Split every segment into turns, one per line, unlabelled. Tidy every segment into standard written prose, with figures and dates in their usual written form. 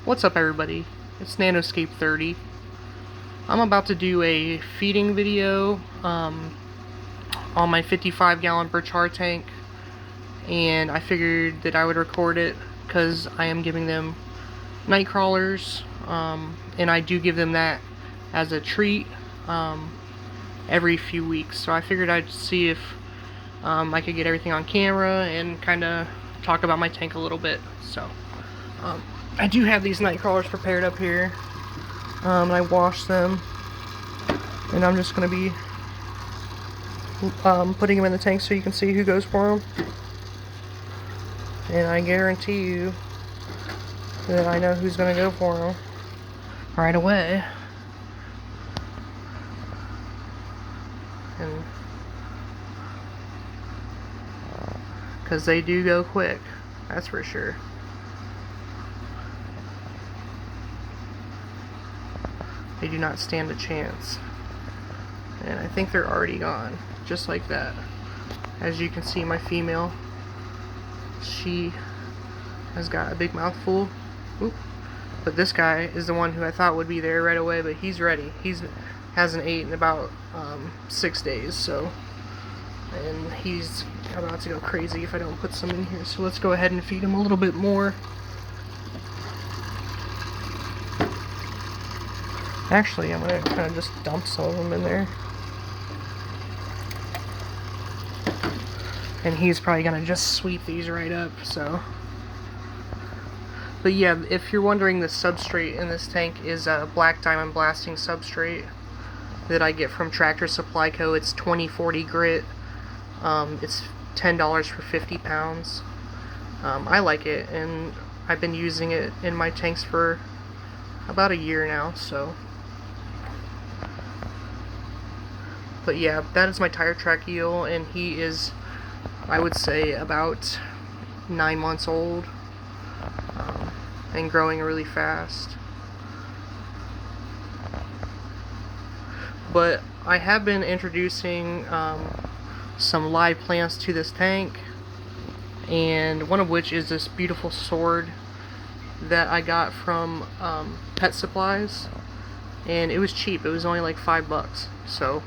What's up, everybody? It's Nanoscape 30. I'm about to do a feeding video on my 55-gallon Birchir tank, and I figured that I would record it because I am giving them Nightcrawlers, and I do give them that as a treat every few weeks. So I figured I'd see if I could get everything on camera and kind of talk about my tank a little bit. So I do have these Nightcrawlers prepared up here, and I washed them, and I'm just going to be putting them in the tank so you can see who goes for them. And I guarantee you that I know who's going to go for them right away. And because they do go quick, that's for sure. They do not stand a chance. And I think they're already gone, just like that. As you can see, my female, she has got a big mouthful. Oop. But this guy is the one who I thought would be there right away, but he's ready. He's hasn't ate in about 6 days, so, and he's about to go crazy if I don't put some in here. So let's go ahead and feed him a little bit more. Actually, I'm going to kind of just dump some of them in there. And he's probably going to just sweep these right up, so. But yeah, if you're wondering, the substrate in this tank is a black diamond blasting substrate that I get from Tractor Supply Co. It's 2040 grit. It's $10 for 50 pounds. I like it, and I've been using it in my tanks for about a year now, so. But yeah, that is my tire track eel, and he is, I would say, about 9 months old, and growing really fast. But I have been introducing some live plants to this tank, and one of which is this beautiful sword that I got from Pet Supplies, and it was cheap. It was only like $5, so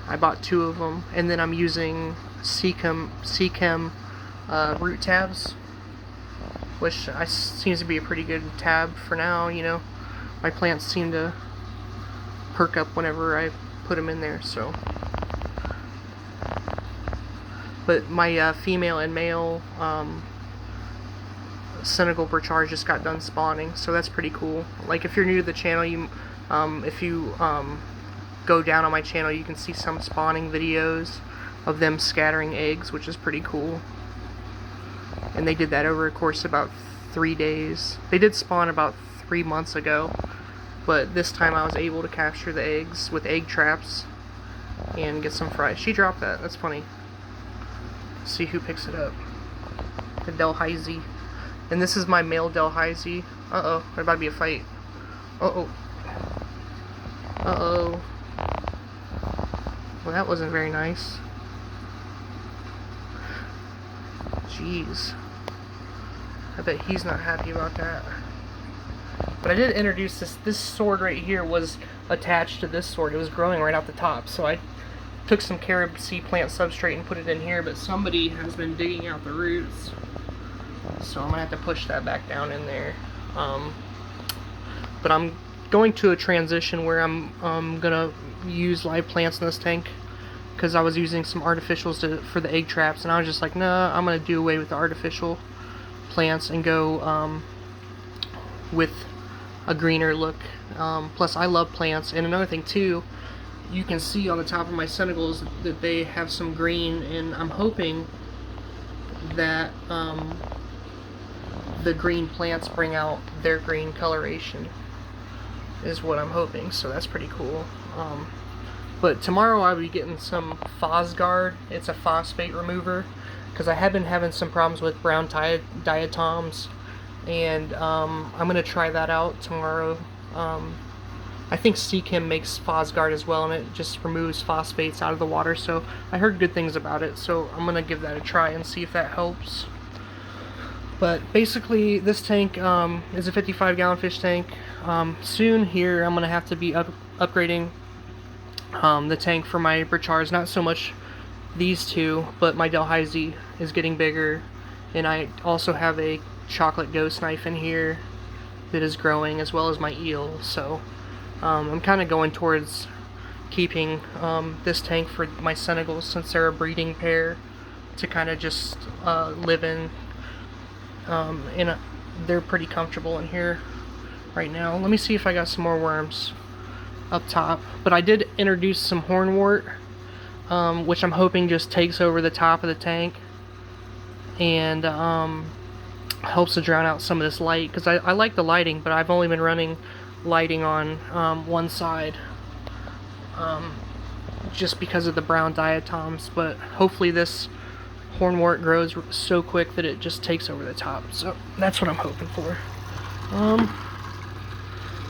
I bought 2 of them. And then I'm using Seachem root tabs, which seems to be a pretty good tab for now. You know, my plants seem to perk up whenever I put them in there. So, but my female and male Senegal Birchir just got done spawning, so that's pretty cool. Like, if you're new to the channel, you if you go down on my channel, you can see some spawning videos of them scattering eggs, which is pretty cool. And they did that over a course of about 3 days. They did spawn about 3 months ago, but this time I was able to capture the eggs with egg traps and get some fries. She dropped that. That's funny. Let's see who picks it up. The Delheisy. And this is my male Delheisy. Uh-oh. There's about to be a fight. Uh-oh. Uh-oh. Well, that wasn't very nice. Jeez. I bet he's not happy about that. But I did introduce this sword right here was attached to this sword. It was growing right out the top, so I took some carob sea plant substrate and put it in here, but somebody has been digging out the roots, so I'm gonna have to push that back down in there. But I'm going to a transition where I'm gonna use live plants in this tank, because I was using some artificials for the egg traps, and I was just like, nah, I'm gonna do away with the artificial plants and go with a greener look. Plus, I love plants. And another thing too, you can see on the top of my Senegals that they have some green, and I'm hoping that the green plants bring out their green coloration, is what I'm hoping. So that's pretty cool. But tomorrow I'll be getting some Phosguard. It's a phosphate remover, because I have been having some problems with brown diatoms, and I'm going to try that out tomorrow. I think Seachem makes Phosguard as well, and it just removes phosphates out of the water, so I heard good things about it, so I'm going to give that a try and see if that helps. But basically, this tank is a 55-gallon fish tank. Soon here, I'm gonna have to be upgrading the tank for my Birchars. Not so much these two, but my Delhaize is getting bigger, and I also have a chocolate ghost knife in here that is growing, as well as my eel. So I'm kind of going towards keeping this tank for my Senegals, since they're a breeding pair, to kind of just live in. They're pretty comfortable in here right now. Let me see if I got some more worms up top. But I did introduce some hornwort, which I'm hoping just takes over the top of the tank and helps to drown out some of this light, because I like the lighting, but I've only been running lighting on one side just because of the brown diatoms. But hopefully this hornwort grows so quick that it just takes over the top, so that's what I'm hoping for.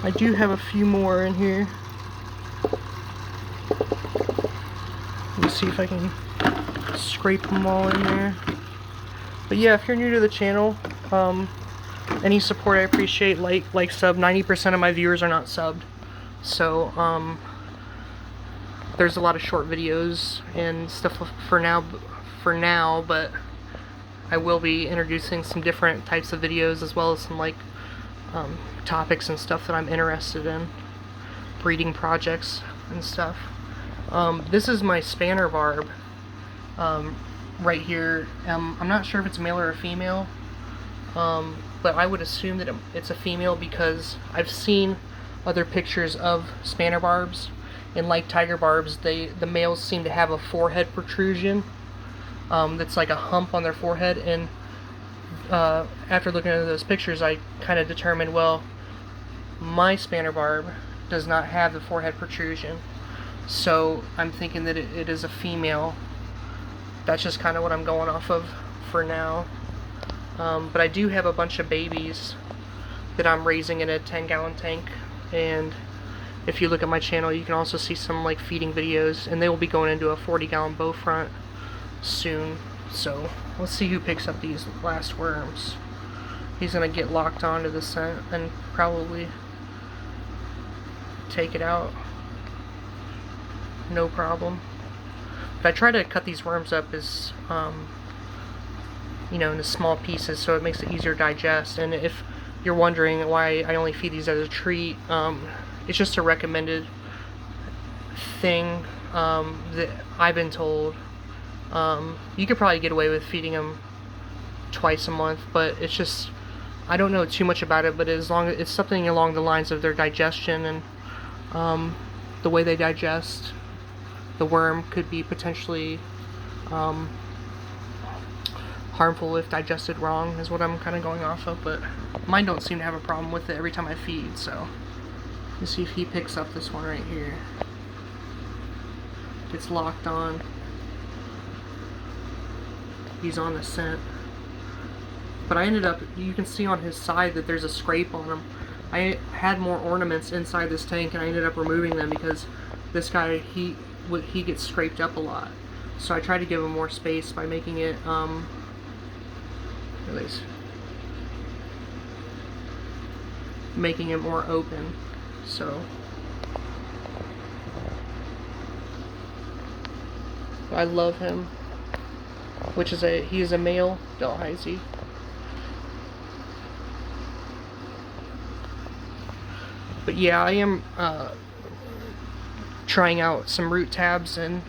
I do have a few more in here. Let me see if I can scrape them all in there. But yeah, if you're new to the channel, any support I appreciate. Like, sub. 90% of my viewers are not subbed, so there's a lot of short videos and stuff for now, but I will be introducing some different types of videos, as well as some topics and stuff that I'm interested in, breeding projects and stuff. This is my spanner barb right here. I'm not sure if it's male or a female, but I would assume that it's a female, because I've seen other pictures of spanner barbs, and like tiger barbs, the males seem to have a forehead protrusion that's like a hump on their forehead. And after looking at those pictures, I kind of determined, well, my spanner barb does not have the forehead protrusion, so I'm thinking that it is a female. That's just kind of what I'm going off of for now. But I do have a bunch of babies that I'm raising in a 10-gallon tank, and if you look at my channel, you can also see some feeding videos, and they will be going into a 40-gallon bow front soon. So let's see who picks up these last worms. He's gonna get locked onto the scent and probably take it out, no problem. But I try to cut these worms up as into small pieces, so it makes it easier to digest. And if you're wondering why I only feed these as a treat, it's just a recommended thing that I've been told. You could probably get away with feeding them twice a month, but it's just, I don't know too much about it, but as long as it's something along the lines of their digestion and the way they digest, the worm could be potentially harmful if digested wrong, is what I'm kind of going off of. But mine don't seem to have a problem with it every time I feed. So let's see if he picks up this one right here. It's locked on. He's on the scent. But I ended up, you can see on his side that there's a scrape on him. I had more ornaments inside this tank, and I ended up removing them because this guy, he gets scraped up a lot. So I tried to give him more space by making it, at least making it more open. So I love him, which is he is a male Delhaize. But yeah, I am trying out some root tabs and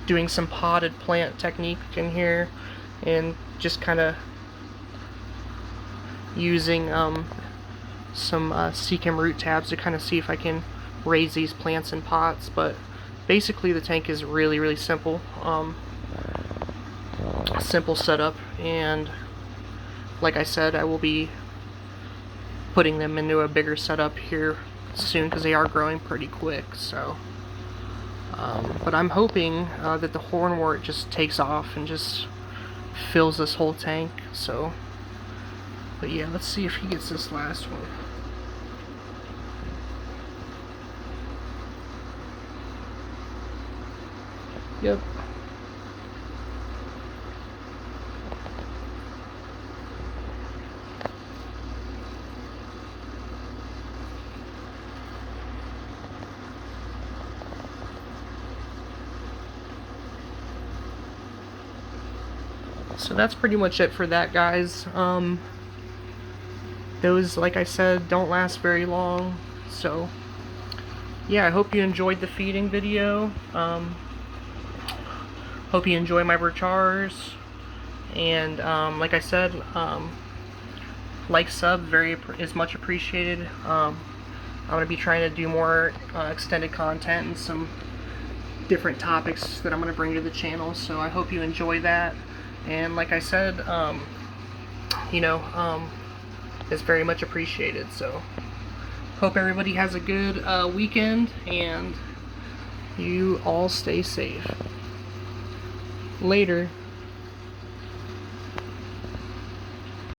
doing some potted plant technique in here, and just kind of using some Seachem root tabs to kind of see if I can raise these plants in pots. But basically the tank is really, really simple. Simple setup, and like I said, I will be putting them into a bigger setup here soon because they are growing pretty quick. So but I'm hoping that the hornwort just takes off and just fills this whole tank. So, but yeah, let's see if he gets this last one. Yep. So that's pretty much it for that, guys. Those, like I said, don't last very long. So yeah, I hope you enjoyed the feeding video. Hope you enjoy my Birchars. And like I said, like, sub is much appreciated. I'm going to be trying to do more extended content and some different topics that I'm going to bring to the channel, so I hope you enjoy that. And like I said, it's very much appreciated. So hope everybody has a good weekend, and you all stay safe. Later.